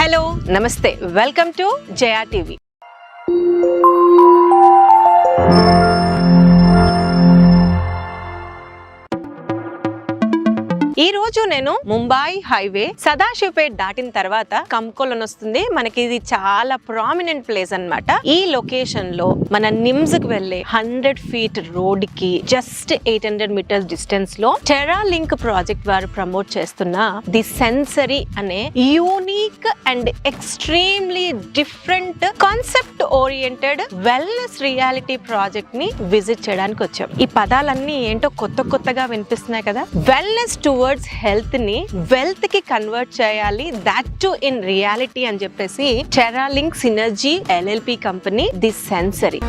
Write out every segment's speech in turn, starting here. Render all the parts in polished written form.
Hello నమస్తే, welcome to Jaya TV. ఈ రోజు నేను ముంబై హైవే సదాశివపేట్ దాటిన తర్వాత కంకోలన్ వస్తుంది. మనకి ఇది చాలా ప్రామినెంట్ ప్లేస్ అన్నమాట. ఈ లొకేషన్ లో మన నిమ్స్ కి వెళ్లే 100 feet రోడ్ కి జస్ట్ 800 meters డిస్టెన్స్ లో టెరా లింక్ ప్రాజెక్ట్ వారు ప్రమోట్ చేస్తున్న ది సెన్సరీ అనే unique and extremely different concept oriented wellness reality project ని విజిట్ చేయడానికి వచ్చాం. ఈ పదాలన్నీ ఏంటో కొత్తగా వినిపిస్తున్నాయి కదా. వెల్నెస్ టువర్డ్స్ హెల్త్ ని వెల్త్ కి కన్వర్ట్ చేయాలి, దట్ టు ఇన్ రియాలిటీ అని చెప్పేసి Tera link synergy LLP company the sensory.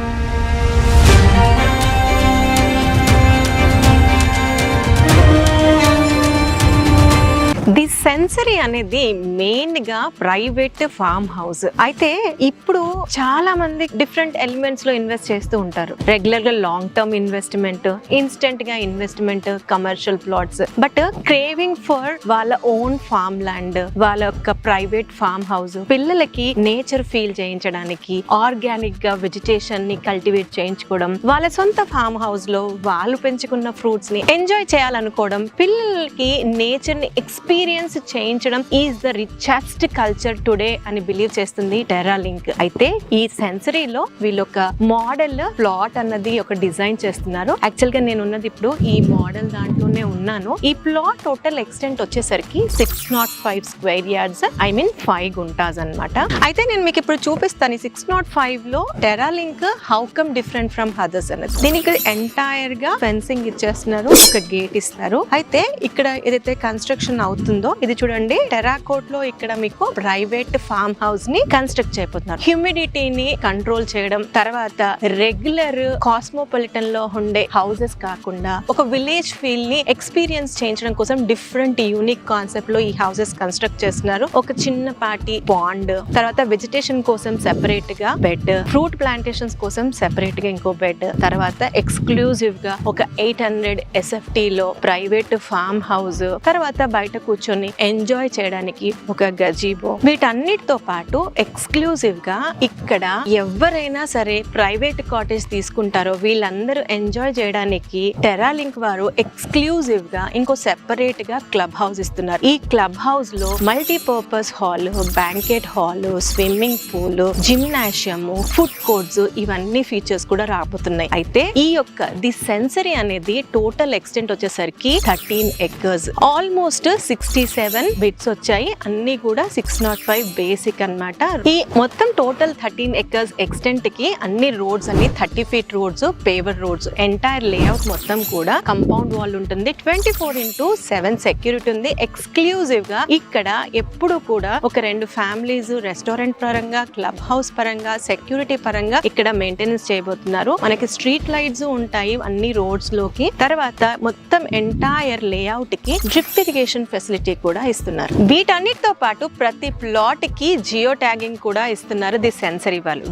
The sensory అనేది మెయిన్ గా ప్రైవేట్ ఫార్మ్ హౌస్. అయితే ఇప్పుడు చాలా మంది డిఫరెంట్ ఎలిమెంట్స్ లో ఇన్వెస్ట్ చేస్తూ ఉంటారు. రెగ్యులర్ గా లాంగ్ టర్మ్ ఇన్వెస్ట్మెంట్, ఇన్స్టెంట్ గా investment, commercial plots. But craving for వాళ్ళ ఓన్ ఫార్మ్ ల్యాండ్, వాళ్ళ యొక్క ప్రైవేట్ ఫార్మ్ హౌస్, పిల్లలకి నేచర్ ఫీల్ చేయించడానికి ఆర్గానిక్ గా వెజిటేషన్ ని కల్టివేట్ చేయించుకోవడం, వాళ్ళ సొంత ఫార్మ్ హౌస్ లో వాళ్ళు పెంచుకున్న ఫ్రూట్స్ ని ఎంజాయ్ చేయాలనుకోవడం, పిల్లలకి నేచర్ ని ఎక్స్పీరియన్స్ చేయించడం is the richest culture today అని బిలీవ్ చేస్తుంది టెరా లింక్. అయితే ఈ సెన్సరీలో వీళ్ళు ఒక మోడల్ ప్లాట్ అన్నది ఒక డిజైన్ చేస్తున్నారు. యాక్చువల్ గా నేను ఉన్నది ఇప్పుడు ఈ మోడల్ దాంట్లోనే ఉన్నాను. ఈ ప్లాట్ టోటల్ ఎక్స్టెంట్ వచ్చేసరికి 605 square yards, I mean 5 guntas అన్నమాట. అయితే నేను మీకు ఇప్పుడు చూపిస్తాను 605 లో Tera link how come different from others అనేది. దీనికి ఎంటైర్ గా ఫెన్సింగ్ ఇచ్చేస్తున్నారు, ఒక గేట్ ఇస్తారు. అయితే ఇక్కడ ఏదైతే కన్స్ట్రక్షన్ అవుతుందో ఇది చూడండి, టెరాకోట్ లో ఇక్కడ మీకు ప్రైవేట్ ఫార్మ్ హౌస్ ని కన్స్ట్రక్ట్ చేయబోతున్నారు. హ్యూమిడిటీని కంట్రోల్ చేయడం, తర్వాత రెగ్యులర్ కాస్మోపాలిటన్ లో ఉండే హౌసెస్ కాకుండా ఒక విలేజ్ ఫీల్ ని ఎక్స్పీరియన్స్ చేయించడం కోసం డిఫరెంట్ యూనిక్ కాన్సెప్ట్ లో ఈ హౌసెస్ కన్స్ట్రక్ట్ చేస్తున్నారు. ఒక చిన్నపాటి పాండ్, తర్వాత వెజిటేషన్ కోసం సెపరేట్ గా బెడ్, ఫ్రూట్ ప్లాంటేషన్స్ కోసం సెపరేట్ గా ఇంకో బెడ్, తర్వాత ఎక్స్క్లూజివ్ గా ఒక 800 SFT లో ప్రైవేట్ ఫార్మ్ హౌస్, తర్వాత బయట కూర్చొని ఎంజాయ్ చేయడానికి ఒక గజీబో. వీటన్నిటితో పాటు ఎక్స్క్లూజివ్ గా ఇక్కడ ఎవరైనా సరే ప్రైవేట్ కాటేజ్ తీసుకుంటారో వీళ్ళందరూ ఎంజాయ్ చేయడానికి టెరా లింక్ వారు ఎక్స్క్లూజివ్ గా ఇంకో సెపరేట్ గా క్లబ్ హౌస్ ఇస్తున్నారు. ఈ క్లబ్ హౌస్ లో multipurpose hall, banquet hall, swimming pool, gymnasium, food courts, ఇవన్నీ ఫీచర్స్ కూడా రాబోతున్నాయి. అయితే ఈ యొక్క ది సెన్సరీ అనేది టోటల్ ఎక్స్టెంట్ వచ్చేసరికి 13 acres, ఆల్మోస్ట్ 67 బిట్స్ వచ్చాయి. అన్ని కూడా 605 బేసిక్ అన్నమాట. ఈ మొత్తం టోటల్ 13 acres ఎక్స్టెంట్ కి అన్ని రోడ్స్ అన్ని 30 feet roads, paver roads. Entire layout మొత్తం కూడా కంపౌండ్ వాల్ ఉంటుంది, 24/7 సెక్యూరిటీ ఉంది. ఎక్స్క్లూజివ్ గా ఇక్కడ ఎప్పుడు కూడా ఒక 2 ఫ్యామిలీస్ రెస్టారెంట్ పరంగా, క్లబ్ హౌస్ పరంగా, సెక్యూరిటీ పరంగా ఇక్కడ మెయింటెనెన్స్ చేయబోతున్నారు. మనకి స్ట్రీట్ లైట్స్ ఉంటాయి అన్ని రోడ్స్ లోకి. తర్వాత మొత్తం ఎంటైర్ లేఅవుట్ కి డ్రిప్ ఇరిగేషన్ ఫెసిలిటీ కూడా ఇస్తున్నారు. వీటన్నిటితో పాటు ప్రతి ప్లాట్ కి జియో ట్యాగింగ్ కూడా ఇస్తున్నారు ది సెన్సరీ వాళ్ళు.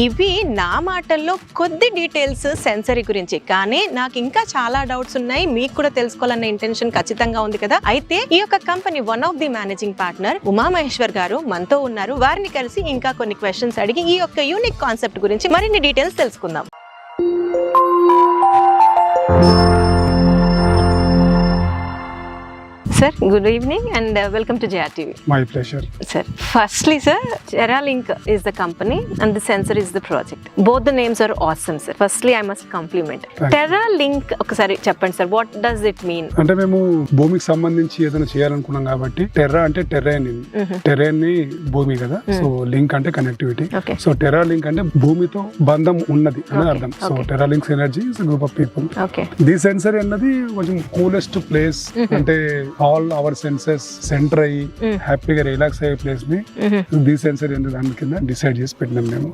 ఇవి నా మాటల్లో కొద్ది డీటెయిల్స్ సెన్సరీ గురించి, కానీ నాకు ఇంకా చాలా డౌట్స్ ఉన్నాయి. మీకు కూడా తెలుసుకోవాలన్న ఇంటెన్షన్ ఖచ్చితంగా ఉంది కదా. అయితే ఈ యొక్క company one of the managing partner Uma Maheshwar గారు మనతో ఉన్నారు. వారిని కలిసి ఇంకా కొన్ని క్వశ్చన్స్ అడిగి ఈ యొక్క యూనిక్ కాన్సెప్ట్ గురించి మరిన్ని డీటెయిల్స్ తెలుసుకుందాం. Sir, good evening and welcome to JRTV. My pleasure. Sir, firstly, sir, TerraLink is the company and the sensor is the project. Both the names are awesome, sir. Firstly, I must compliment. TerraLink, ఒకసారి చెప్పండి sir, what does it mean? అంటే మేము భూమికి సంబంధించి ఏదైనా చేయాలనుకున్నాం కాబట్టి Terra అంటే terrain, terrain ని భూమి కదా, సో లింక్ అంటే కనెక్టివిటీ. సో టెర్రా లింక్ అంటే భూమితో బంధం ఉన్నది అని అర్థం. So Terra links energy is group of people. The sensor అన్నది కొంచెం కూలెస్ట్ ప్లేస్, అంటే ఆల్ అవర్ సెన్సెస్ సెంటర్ అయ్యి హ్యాపీగా రిలాక్స్ అయ్యే ప్లేస్ ని ది సెన్సర్ అనే దాని కింద డిసైడ్ చేసి పెట్టినాం మేము.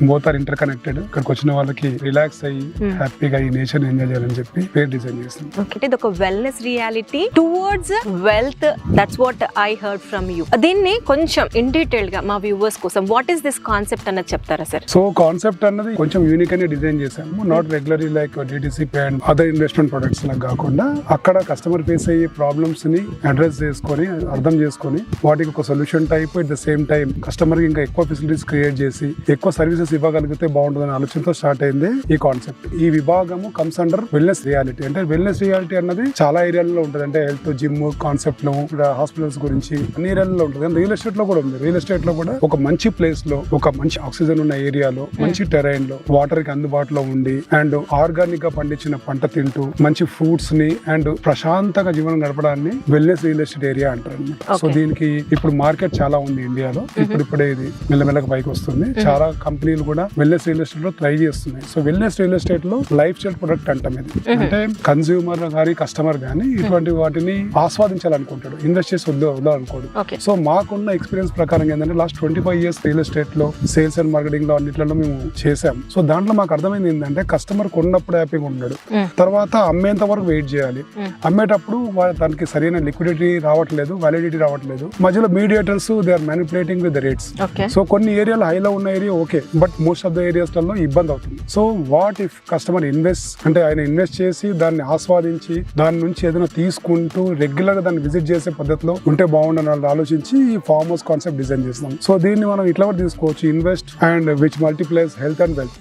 Both are inter connected. ఇక్కడికి వచ్చిన వాళ్ళకి రిలాక్స్ అయ్యి హ్యాపీగా ఈ నేచర్ ఎంజాయ్ చేయాలని చెప్పి పేరు డిజైన్ చేస్తాం. ఇది ఒక wellness reality towards wealth. That's what I heard from you. దీన్ని కొంచెం ఇన్ డీటెయిల్ గా మా వ్యూవర్స్ కోసం వాట్ ఈస్ దిస్ కాన్సెప్ట్ అన్నది చెప్తారా సార్? సో కాన్సెప్ట్ అన్నది కొంచెం యూనిక్ అని డిజైన్ చేసాము. Not regularly like DTC and other investment products లాగా కాకుండా అక్కడ కస్టమర్ ఫేస్ అయ్యే ప్రాబ్లమ్స్ ని అడ్రస్ చేసుకొని అర్థం చేసుకొని వాటికి ఒక solution type at the same time customer కి ఇంకా ఎక్కువ ఫెసిలిటీస్ క్రియేట్ చేసి ఎక్కువ సర్వీసెస్ ఇవ్వగలిగితే బాగుంటుందని ఆలోచనతో స్టార్ట్ అయింది ఈ కాన్సెప్ట్. ఈ విభాగము కమ్స్ అండర్ వెల్నెస్ రియాలిటీ. అంటే వెల్నెస్ రియాలిటీ అన్నది చాలా ఏరియాలలో ఉంటుంది. అంటే హెల్త్, జిమ్ కాన్సెప్ట్ లో, హాస్పిటల్స్ గురించి అన్ని ఏరియాలలో ఉంటుంది. కానీ రియల్ ఎస్టేట్ లో కూడా ఉంది. రియల్ ఎస్టేట్ లో కూడా ఒక మంచి ప్లేస్ లో, ఒక మంచి ఆక్సిజన్ ఉన్న ఏరియాలో, మంచి టెరైన్ లో, వాటర్ కి అందుబాటులో ఉండి అండ్ ఆర్గానిక్ గా పండించిన పంట తింటూ మంచి ఫ్రూట్స్ ని అండ్ ప్రశాంతంగా జీవనం గడపడాన్ని వెల్నెస్ రియల్ ఎస్టేట్ ఏరియా అంటారు అన్నమాట. సో దీనికి ఇప్పుడు మార్కెట్ చాలా ఉంది ఇండియాలో. ఇప్పుడే ఇది మెల్లమెల్లగా పైకి వస్తుంది. చాలా కంపెనీలు కూడా వెల్నెస్ రియల్ ఎస్టేట్ లో ట్రై చేస్తున్నాయి. సో వెల్నెస్ రియల్ ఎస్టేట్ లో లైఫ్ స్టైల్ ప్రొడక్ట్ అంటాం ఇది. అంటే కన్స్యూమర్ గానీ కస్టమర్ గానీ ఇటువంటి వాటిని ఆస్వాదించాలనుకుంటాడు, ఇన్వెస్ట్ చేసి వదలాలనుకోడు. సో మాకున్న ఎక్స్పీరియన్స్ ప్రకారం ఏంటంటే లాస్ట్ 25 years రియల్ ఎస్టేట్ లో సేల్స్ అండ్ మార్కెటింగ్ లో అన్నిట్లలో మేము చేసాం. సో దాంట్లో మాకు అర్థమైంది ఏంటంటే కస్టమర్ కొన్నప్పుడు హ్యాపీగా ఉన్నాడు, తర్వాత అమ్మేంత వరకు వెయిట్ చేయాలి. అమ్మేటప్పుడు దానికి సరైన లిక్విడిటీ రావట్లేదు, వ్యాలిడిటీ రావట్లేదు. మధ్యలో mediators they are manipulating with the rates. So కొన్ని ఏరియాలో హైలో ఉన్న area okay, but most of the areas లలో ఇబ్బంది అవుతుంది. So what if customer invest అంటే ఆయన ఇన్వెస్ట్ చేసి దాన్ని ఆస్వాదించి దాని నుంచి ఏదైనా తీసుకుంటూ రెగ్యులర్ గా దాన్ని విజిట్ చేసే పద్ధతిలో ఉంటే బాగుండని వాళ్ళు ఆలోచించి ఈ ఫార్మ్ హౌస్ కాన్సెప్ట్ డిజైన్ చేస్తాం. సో దీన్ని మనం ఇట్లా కూడా తీసుకోవచ్చు, invest and which multiplies health and wealth.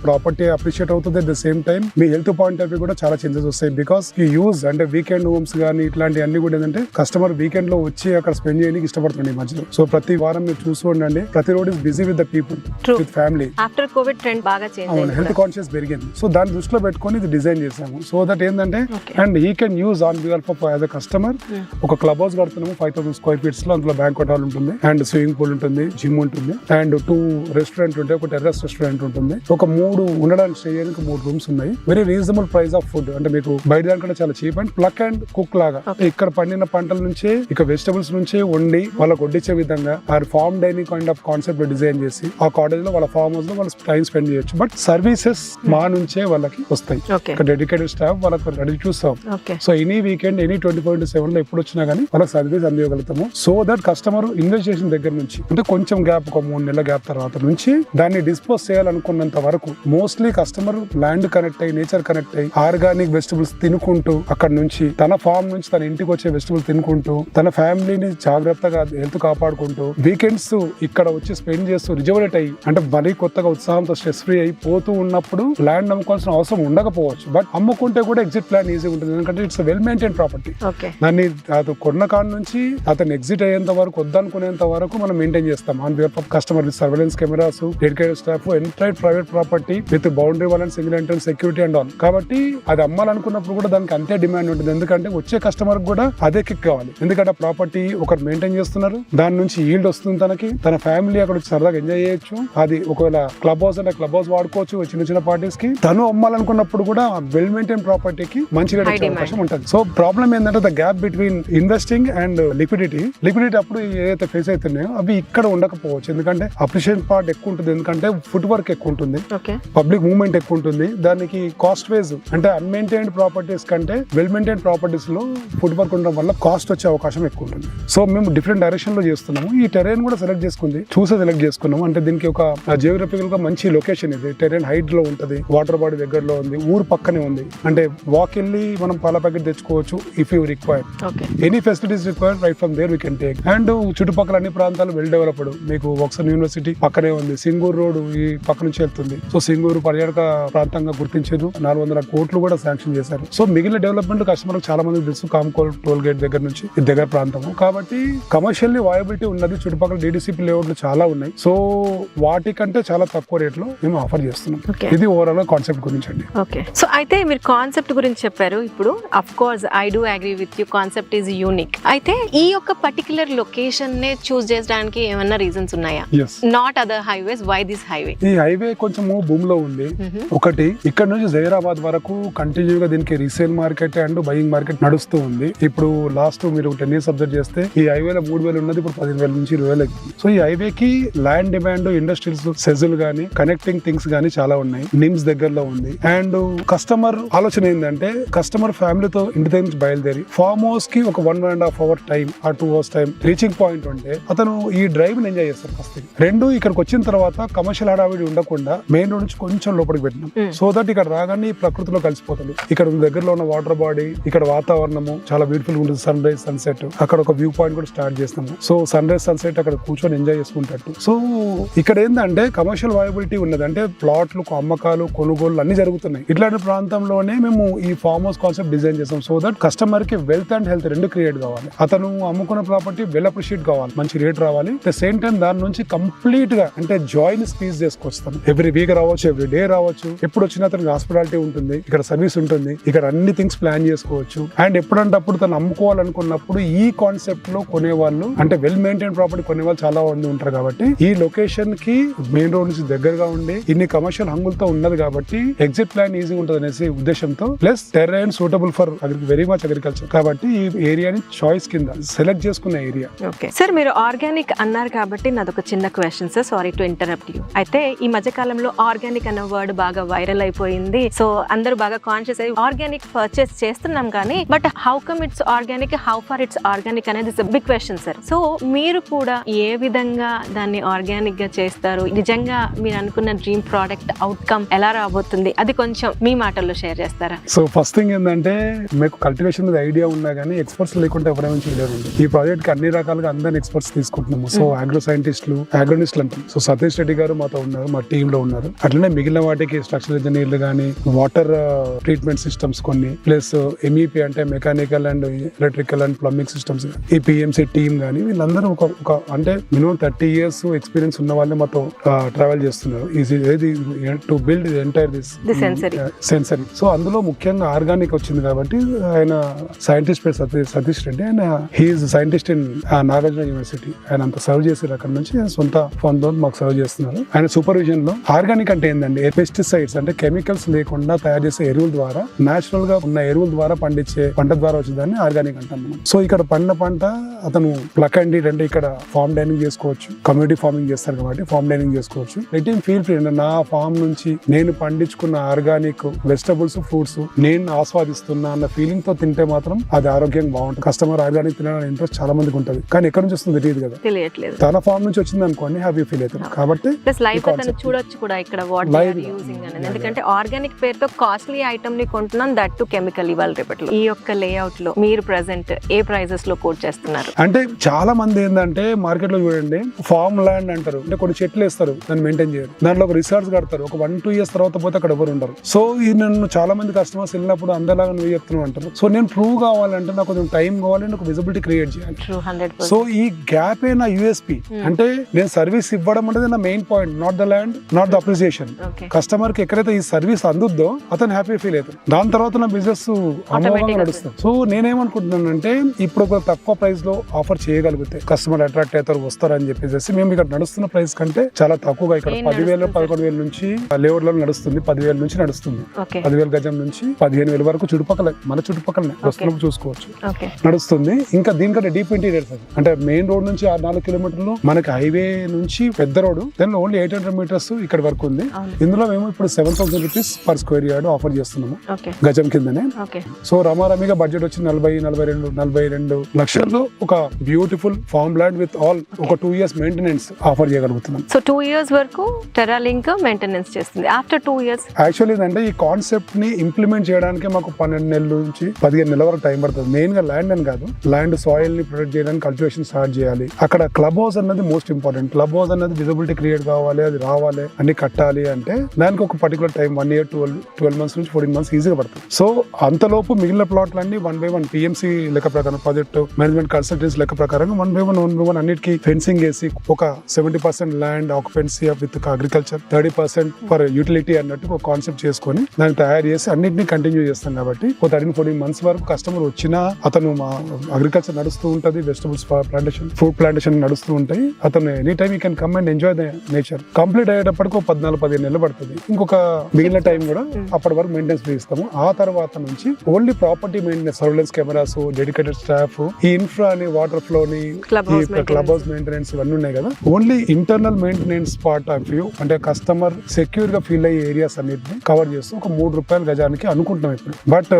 Property appreciate అవుతుంది, అట్ ద సేమ్ టైం మీ హెల్త్ పాయింట్ ఆఫ్ వ్యూ కూడా చాలా చేంజెస్ వస్తాయి. బికాస్ ఈ యూజ్ అంటే వీకెండ్ హోమ్స్ కానీ ఇట్లాంటి అన్ని కూడా ఏంటంటే కస్టమర్ వీకెండ్ లో వచ్చి అక్కడ స్పెండ్ చేయడానికి ఇష్టపడుతుంది ఈ మధ్యలో. సో ప్రతి వారం మీరు చూస్తూ ఉండండి, ప్రతి road is busy with the people, with family. After Covid trend బాగా చేంజ్ అయింది, హెల్త్ కాన్షియస్ పెరిగింది. సో దాన్ని దృష్టిలో పెట్టుకొని ఇది డిజైన్ చేసాము. సో దట్ ఏంటంటే and he can use on behalf of as a customer. ఒక క్లబ్ హౌస్ కడుతున్నాము 5000 square feet లో. అందులో బ్యాంక్వెట్ హాల్ ఉంటుంది అండ్ స్విమ్మింగ్ పూల్ ఉంటుంది, జిమ్ ఉంటుంది అండ్ 2 రెస్టారెంట్ ఉంటాయి, ఒక టెర్రస్ రెస్టారెంట్ ఉంటుంది, ఒక 3 ఉండడానికి స్టే చేయడానికి 3 రూమ్స్ ఉన్నాయి. Very reasonable price of food. అంటే మీకు బయట దానికంటే చాలా cheap and pluck and cook లాగా ఇక్కడ పండిన పంటల నుంచే ఇక వెజిటబుల్స్ నుంచే వండి వాళ్ళకి వడ్డించే విధంగా ఆ farm dining kind of concept design చేసి ఆ కాటేజ్ లో వాళ్ళ ఫార్మ్ హౌస్ లో వాళ్ళు టైం స్పెండ్ చేయొచ్చు. బట్ సర్వీసెస్ మా నుంచే వాళ్ళకి వస్తాయి. డెడికేటెడ్ స్టాఫ్ వాళ్ళకి ready to serve. So any weekend any 24/7 లో ఎప్పుడు వచ్చినా గానీ వాళ్ళకి సర్వీస్ అందివ్వగలుగుతాము. సో దట్ కస్టమర్ ఇన్వెస్ట్ చేసిన దగ్గర నుంచి అంటే కొంచెం గ్యాప్, ఒక 3 నెలల గ్యాప్ తర్వాత నుంచి దాన్ని డిస్పోజ్ చేయాలనుకున్నంత వరకు మోస్ట్లీ కస్టమర్ ల్యాండ్ కనెక్ట్ అయ్యి, నేచర్ కనెక్ట్ అయ్యి, ఆర్గానిక్ వెజిటబుల్స్ తినుకుంటూ అక్కడ నుంచి తన ఫార్మ్ నుంచి తన ఇంటికి వచ్చే వెజిటబుల్ తినుకుంటూ తన ఫ్యామిలీని జాగ్రత్తగా హెల్త్ కాపాడుకుంటూ వీకెండ్స్ ఇక్కడ వచ్చి స్పెండ్ చేస్తూ రిజర్వేట్ అయ్యి అంటే మరీ కొత్తగా ఉత్సాహంతో స్ట్రెస్ ఫ్రీ అయిపోతూ ఉన్నప్పుడు ల్యాండ్ అమ్ముకోవాల్సిన అవసరం ఉండకపోవచ్చు. బట్ అమ్ముకుంటే కూడా ఎగ్జిట్ ప్లాన్ ఈజీ ఉంటుంది, ఎందుకంటే ఇట్స్ వెల్ మెయింటైన్ ప్రాపర్టీ. దాన్ని అది కొన్న కాడ నుంచి అతను ఎగ్జిట్ అయ్యేంత వరకు, వద్దనుకునేంత వరకు మనం మెయింటైన్ చేస్తాం on behalf of customer with surveillance cameras, dedicated staff, entire private property with boundary wall and single entrance security and all. కాబట్టి అది అమ్మాలనుకున్నప్పుడు కూడా దానికి అంతే డిమాండ్ ఉంటుంది, ఎందుకంటే వచ్చే కస్టమర్ కూడా అదే కిక్ కావాలి. ఎందుకంటే ప్రాపర్టీ ఒకరు మెయింటైన్ చేస్తున్నారు, దాని నుంచి ఈల్డ్ వస్తుంది, తన ఫ్యామిలీ అక్కడ వచ్చి సరదాగా ఎంజాయ్ చేయొచ్చు. అది ఒకవేళ క్లబ్ హౌస్ అంటే క్లబ్ హౌస్ వాడుకోవచ్చు చిన్న చిన్న పార్టీస్ కి. తను అమ్మాలనుకున్నప్పుడు కూడా వెల్ మెయింటైన్ ప్రాపర్టీకి మంచి రేట్ వచ్చే అవకాశం ఉంటుంది. సో ప్రాబ్లం ఏంటంటే the gap between investing and liquidity అప్పుడు ఏదైతే ఫేస్ అవుతున్నాయో అవి ఇక్కడ ఉండకపోవచ్చు, ఎందుకంటే అప్రిషియేషన్ పార్ట్ ఎక్కువ ఉంటుంది, ఎందుకంటే ఫుట్ వర్క్ ఎక్కువ ఉంటుంది, పబ్లిక్ మూవ్మెంట్ ఎక్కువ ఉంటుంది. దానికి కాస్ట్ వైజ్ అంటే అన్మెయింటైన్డ్ ప్రాపర్టీస్ కంటే వెల్ మెయింటైన్ ప్రాపర్టీస్ లో ఫుట్ వర్క్ ఉండడం వల్ల కాస్ట్ వచ్చే అవకాశం ఎక్కువ ఉంటుంది. సో మేము డిఫరెంట్ డైరెక్షన్ లో చేస్తున్నాము. ఈ టెరైన్ కూడా సెలెక్ట్ చేసుకున్నాము. అంటే దీనికి ఒక జియోగ్రఫికల్ గా మంచి లొకేషన్ ఇది. టెరైన్ హైట్ లో ఉంటది, వాటర్ బాడీ దగ్గరలో ఉంది, ఊరు పక్కనే ఉంది. అంటే వాక్ వెళ్ళి మనం పాల ప్యాకెట్ తెచ్చుకోవచ్చు if you require. Any facilities required right from there we can take. And చుట్టుపక్కల అన్ని ప్రాంతాలు వెల్ డెవలప్డ్. మీకు వక్సన్ యూనివర్సిటీ పక్కనే ఉంది, సింగూరు రోడ్ ఈ పక్క నుంచి వెళ్తుంది. సో సింగూరు పర్యాటక ప్రాంతంగా గుర్తించారు, 400 కోట్లు కూడా శాంక్షన్ చేశారు. సో మిగిలిన డెవలప్మెంట్ కస్టమర్ చాలా మంది తెలుసు, కామ్కోల్ టోల్ గేట్ దగ్గర నుంచి ఇది దగ్గర ప్రాంతము కాబట్టి కమర్షియల్లీ వయబిలిటీ ఉన్నది. చుట్టుపక్కల DDCP లేఅవుట్లు చాలా ఉన్నాయి. సో వాటికంటే చాలా తక్కువ రేట్లో మేము ఆఫర్ చేస్తున్నాం. ఇది ఓవరాల్ కాన్సెప్ట్ గురించి అండి. ఓకే, సో అయితే మీరు కాన్సెప్ట్ గురించి చెప్పారు. ఇప్పుడు of course I do agree with you, concept is unique. అయితే ఈ యొక్క పర్టికులర్ లొకేషన్ నే చూస్ చేయడానికి ఏమన్నా రీజన్స్ ఉన్నాయా? Not other highways, why this highway? ఈ హైవే కొంచెం భూమిలో ఉంది. ఒకటి ఇక్కడ నుంచి జైరాబాద్ వరకు కంటిన్యూగా దీనికి resale market and buying market నడుస్తూ ఉంది. ఇప్పుడు లాస్ట్ మీరు 10 years అబ్జర్వ్ చేస్తే ఈ హైవేలో 3,000 ఉన్నది, ఇప్పుడు 15,000 నుంచి 20,000 అవుతుంది. సో ఈ హైవేకి ల్యాండ్ డిమాండ్, ఇండస్ట్రీస్, సెజుల్ గానీ కనెక్టింగ్ థింగ్స్ గానీ చాలా ఉన్నాయి. నిమ్స్ దగ్గరలో ఉంది. అండ్ కస్టమర్ ఆలోచన ఏంటంటే కస్టమర్ ఫ్యామిలీతో ఇంటి దగ్గర నుంచి బయలుదేరి ఫార్మ్ హౌస్ కి ఒక 1.5 hour టైం ఆ 2 hours టైం రీచింగ్ పాయింట్ ఉంటే అతను ఈ డ్రైవ్ ని ఎంజాయ్ చేస్తారు. ఫస్ట్ రెండు ఇక్కడికి వచ్చిన తర్వాత కమర్షియల్ హడావిడి ఉండకుండా మెయిన్ రోడ్ నుంచి కొంచెం లోపలికి పెట్టినాం. సో దట్ ఇక్కడ రాగానే ఈ ప్రకృతిలో కలిసిపోతాడు. ఇక్కడ దగ్గరలో ఉన్న వాటర్ బాడీ, ఇక్కడ వాతావరణము చాలా బ్యూటిఫుల్ గా ఉంటుంది. సన్ రైజ్, సన్సెట్, అక్కడ ఒక వ్యూ పాయింట్ కూడా స్టార్ట్ చేస్తాము. సో సన్ రైజ్, సన్సెట్ అక్కడ కూర్చొని ఎంజాయ్ చేసుకుంటట్టు. సో ఇక్కడ ఏంటంటే కమర్షియల్ వయబిలిటీ ఉన్నది. అంటే ప్లాట్లు, అమ్మకాలు, కొనుగోలు అన్ని జరుగుతున్నాయి. ఇట్లాంటి ప్రాంతంలోనే మేము ఈ ఫార్మ్ హౌస్ కాన్సెప్ట్ డిజైన్ చేస్తాం. సో దట్ కస్టమర్ కి వెల్త్ అండ్ హెల్త్ రెండు క్రియేట్ కావాలి. అతను అమ్ముకున్న ప్రాపర్టీ వెల్ అప్రిషియేట్ కావాలి, మంచి రేట్ రావాలి. అట్ ద సేమ్ టైం దాని నుంచి కంప్లీట్ గా అంటే జాయ్ ని స్క్వీజ్ చేసుకొస్తాం. ఎవ్రీ వీక్ రావచ్చు, ఎవ్రీ డే రావచ్చు. ఎప్పుడు వచ్చినా అతనికి హాస్పిటాలిటీ ఉంటుంది, ఇక్కడ సర్వీస్ ఉంటుంది, ఇక్కడ అన్ని థింగ్స్ ప్లాన్ చేసుకోవచ్చు. అండ్ ఎప్పుడంటే అప్పుడు తను అమ్ముకోవాలనుకున్నప్పుడు ఈ కాన్సెప్ట్ లో కొనేవాళ్ళు అంటే వెల్ మెయింటైన్ ప్రాపర్టీ కొనేవాళ్ళు చాలా మంది ఉంటారు. కాబట్టి ఈ లొకేషన్ కి మెయిన్ రోడ్ నుంచి దగ్గరగా ఉండి ఇన్ని కమర్షియల్ హంగులతో ఉన్నది కాబట్టి ఎగ్జిట్ ప్లాన్ ఈజీ ఉంటుంది అనేసి ఉద్దేశంతో, plus terrain suitable for very much agriculture కాబట్టి ఈ ఏరియాని చాయిస్ కింద సెలెక్ట్ చేసుకున్న ఏరియా. ఓకే సార్, మీరు ఆర్గానిక్ అన్నారు కాబట్టి నాదొక చిన్న question sir, sorry to interrupt you. అయితే ఈ మధ్య కాలంలో ఆర్గానిక్ అన్న వర్డ్ బాగా వైరల్ అయిపోయింది. సో అందరూ బాగా కాన్షియస్ అయ్యి ఆర్గానిక్ పర్చేస్ చేస్తున్నాం కానీ but how come it's organic, how far it's organic అనేది బిగ్ క్వశ్చన్ సార్. సో మీరు కూడా ఏ విధంగా దాన్ని ఆర్గానిక్ గా చేస్తారు? నిజంగా మీరు అనుకున్న డ్రీమ్ ప్రోడక్ట్ అవుట్కమ్ ఎలా రాబోతుంది? అది కొంచెం మీ మాటల్లో షేర్ చేస్తారా? సో ఫస్ట్ థింగ్ ఏంటంటే మీకు కల్టివేషన్ మీద ఐడియా ఉన్నా కానీ ఎక్స్పర్ట్స్ లేకుంటే ఎవరైనా చేయలేరు. ఈ ప్రాజెక్ట్ కి అన్ని రకాలుగా అందరిని ఎక్స్పర్ట్స్ తీసుకుంటున్నాము. సో అగ్రో సైంటిస్టులు, అగ్రోనిస్టులు అంటాం. సో సతీష్ రెడ్డి గారు మాతో ఉన్నారు, మా టీమ్ లో ఉన్నారు. అట్లనే మిగిలిన వాటికి స్ట్రక్చరల్ ఇంజనీర్లు కానీ, వాటర్ ట్రీట్మెంట్ సిస్టమ్స్ కొన్ని, ప్లస్ MEP అంటే mechanical and electrical and plumbing systems, ఈ PMC టీమ్ కానీ వీళ్ళందరూ ఒక అంటే మినిమం 30 years ఎక్స్పీరియన్స్ ఉన్న వాళ్ళే మాతో ట్రావెల్ చేస్తున్నారు. To build entire this sensory. So అందులో ముఖ్యంగా ఆర్గానిక్ వచ్చింది కాబట్టి ఆయన సైంటిస్ట్ పేరు సతీష్ రెడ్డి. ఆయన he is scientist in Nagarjuna university. ఆయన అంత సర్వ్ చేసారు అక్కడ నుంచి, సొంత ఫండ్ తో మాకు సర్వ్ చేస్తున్నారు. ఆయన సూపర్విజన్ లో ఆర్గానిక్ అంటే ఏంటండి, పెస్టిసైడ్స్ అంటే కెమికల్స్ లేకుండా తయారు చేసే ఎరువుల ద్వారా, నేచురల్ గా ఉన్న ఎరువుల ద్వారా పండించే పంట ద్వారా వచ్చేదాన్ని ఆర్గానిక్ అంటాం మనం. సో ఇక్కడ పండిన పంట అతను ప్లక్ అండ్ డీడ్ అంటే ఇక్కడ ఫార్మ్ డైనింగ్ చేసుకోవచ్చు, కమ్యూనిటీ ఫార్మింగ్ చేస్తారు కాబట్టి ఫార్మ్ డైనింగ్ చేసుకోవచ్చు. Let him feel free. నా ఫార్మ్ నుంచి నేను పండించుకున్న ఆర్గానిక్ వెజిటబుల్స్, ఫ్రూట్స్ నేను ఆస్వాదిస్తున్నా అన్న ఫీలింగ్ తో తింటే మాత్రం అది ఆరోగ్యంగా బాగుంటుంది. కస్టమర్ ఆర్గానిక్ తినాలని ఇంట్రెస్ట్ చాలా మందికి ఉంటుంది కానీ ఎక్కడి నుంచి వస్తుంది తెలియదు కదా, తెలియట్లేదు. తన ఫార్మ్ నుంచి వచ్చింది అనుకోండి హ్యాపీ ఫీల్ అవుతుంది. కాబట్టి చూడొచ్చు కూడా ఇక్కడ ఎందుకంటే ఆర్గానిక్ పేరుతో కాస్ట్లీ ఐటమ్ ని కొంటున్నాం, దట్ టు కెమికల్. ఇవాళ రేపట్లో ఈ యొక్క లేఅవుట్ లో మీరు ప్రెసెంట్ ఏ ప్రైజెస్ లో కోట్ చేస్తున్నారు? అంటే చాలా మంది ఏంటంటే మార్కెట్ లో చూడండి ఫార్మ్ ల్యాండ్ అంటారు, అంటే కొన్ని చెట్లు వేస్తారు, దాన్ని మెయింటైన్ చేయరు, దాంట్లో ఒక రిసార్ట్స్ కడతారు, ఒక 1-2 years తర్వాత పోతే అక్కడ ఎవరు ఉండరు. సో ఈ నన్ను చాలా మంది కస్టమర్స్ వెళ్ళినప్పుడు అందరిలాగా నువ్వు చెప్తున్నావు అంటారు. సో నేను ప్రూవ్ కావాలంటే నాకు కొంచెం టైం కావాలంటే ఒక విజిబిలిటీ క్రియేట్ చేయాలి. సో ఈ గ్యాప్ నా USP. అంటే నేను సర్వీస్ ఇవ్వడం అనేది నా main point, not the land, not the appreciation. Customer కి ఎక్కడైతే ఈ సర్వీస్ అందుద్దో అతను హ్యాపీ ఫీల్ అవుతాడు. దాని తర్వాత నా బిజినెస్ అమోఘంగా నడుస్తుంది. సో నేనేమనుకుంటున్నానంటే ఇప్పుడు ఒక తక్కువ ప్రైస్ లో ఆఫర్ చేయగలిగితే కస్టమర్ అట్రాక్ట్ అవుతారు, వస్తారని చెప్పేసి మేము ఇక్కడ నడుస్తున్న ప్రైస్ కంటే చాలా తక్కువగా ఇక్కడ 10,000, 11,000 నుంచి లేఅవుట్ లో నడుస్తుంది, 10,000 నుంచి నడుస్తుంది. 10,000 గజం నుంచి 15,000 వరకు చుట్టుపక్కల మన చుట్టుపక్కలనే వస్తున్నప్పుడు చూసుకోవచ్చు నడుస్తుంది. ఇంకా దీనికంటే డీప్ ఇంటీరియర్స్ అంటే మెయిన్ రోడ్ నుంచి 4 kilometers మనకి హైవే నుంచి పెద్ద రోడ్, దానిలో ఓన్లీ 800 meters ఇక్కడ వరకు ఉంది. ఇందులో మేము ఇప్పుడు 7,000 rupees per square yard offer చేస్తున్నాము గజం కిందనే. సో రమారమిగా బడ్జెట్ వచ్చి 42 లక్షల్లో ఒక beautiful farm land with all ఒక 2 years మెయింటెనెన్స్ ఆఫర్ చేయగలుగుతున్నాం. సో 2 years వరకు టెరాలింక్ మెయింటెనెన్స్ చేస్తుంది. ఆఫ్టర్ 2 years యాక్చువల్లీ ఏంటంటే ఈ కాన్సెప్ట్ ని ఇంప్లిమెంట్ చేయడానికి మాకు 12 నెలల నుంచి 15 నెలల వరకు టైం పడుతుంది. మెయిన్ గా ల్యాండ్ అని కాదు, ల్యాండ్ సాయిల్ ని ప్రొటెక్ట్ చేయడానికి కల్టివేషన్ స్టార్ట్ చేయాలి. అక్కడ క్లబ్ హౌస్ అన్నది మోస్ట్ ఇంపార్టెంట్. క్లబ్ హౌస్ అనేది విజిబిలిటీ క్రియేట్ కావాలి, అది రావాలి, అన్ని కట్టాలి అంటే దానికి ఒక పర్టికులర్ టైం 1 year 12 months నుంచి 14 months ఈజీగా పడుతుంది. సో అంతలోపు మిగిలిన ప్లాట్లన్నీ 1 by 1 పిఎంసి లెక్క ప్రకారం ప్రాజెక్ట్ మేనేజ్మెంట్ కన్సల్టెన్సీ లెక్క ప్రకారం 1 by 1 అన్నిటికీ ఫెన్సింగ్ వేసి ఒక 70% land occupancy with agriculture 30% for utility అన్నట్టు ఒక కాన్సెప్ట్ చేసుకొని దాన్ని తయారు చేసి అన్నిటిని కంటిన్యూ చేస్తాం కాబట్టి ఒక 13-14 months వరకు కస్టమర్ వచ్చినా అతను మా అగ్రికల్చర్ నడుస్తూ ఉంటది, వెజిటబుల్స్ ప్లాంటేషన్, ఫ్రూట్ ప్లాంటేషన్ నడుస్తూ ఉంటాయి. అతను any time you can come and enjoy the nature. Complete అయ్యేటప్పటికి 14-15 నెలలు పడుతుంది. ఇంకొక మిగిలిన టైం కూడా అప్పటి వరకు మెయింటెనెన్స్ ఇస్తాము. ఆ తర్వాత నుంచి only property maintenance, surveillance cameras, dedicated staff, ఈ ఇన్ఫ్రా అని, వాటర్ ఫ్లో ని, క్లబ్ హౌస్ మెయింటెనెన్స్ ఇవన్నీ ఉన్నాయి కదా. Only internal maintenance part of view అంటే కస్టమర్ సెక్యూర్ గా ఫీల్ అయ్యే ఏరియాస్ అన్నిటిని కవర్ చేస్తూ ఒక 3 రూపాయల గజానికి అనుకుంటున్నాం ఇప్పుడు. బట్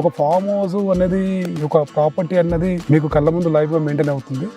ఒక ఫామ్ హౌస్ అనేది, ఒక ప్రాపర్టీ అన్నది మీకు కళ్ళ ముందు లైవ్ గా మెయింటైన్ అవుతుంది.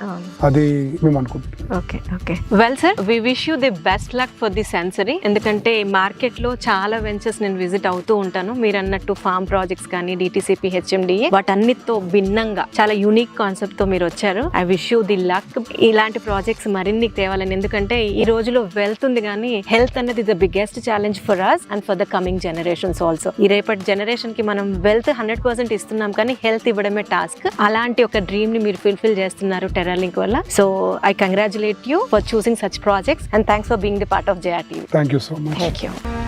అది మేము అనుకుంటున్నాం. Okay okay well sir, we wish you the best luck for the century. ఎందుకంటే మార్కెట్ లో చాలా వెంచర్స్ నేను విజిట్ అవుతూ ఉంటాను. మీరు అన్నట్టు ఫార్మ్ ప్రాజెక్ట్స్ కానీ, డిటిసిపి, హెచ్ఎండిఏ, వాటన్నిటితో భిన్నంగా చాలా యూనిక్ కాన్సెప్ట్ తో మీరు వచ్చారు. I wish you the luck. ఇలాంటి ప్రాజెక్ట్స్ మరిన్ని తేవాలని. ఎందుకంటే ఈ రోజులో వెల్త్ ఉంది కానీ హెల్త్ అనేది the biggest challenge for us and for the coming generations also. ఈ రేపటి జనరేషన్ కి మనం వెల్త్ 100% ఇస్తున్నాం కానీ హెల్త్ ఇవ్వడమే టాస్క్. అలాంటి ఒక డ్రీమ్ ని మీరు ఫుల్ఫిల్ చేస్తున్నారు టెర్రాలింక్ వల్ల. So I congratulate you for choosing such projects and thanks for being the part of JR TV. Thank you so much. Thank you.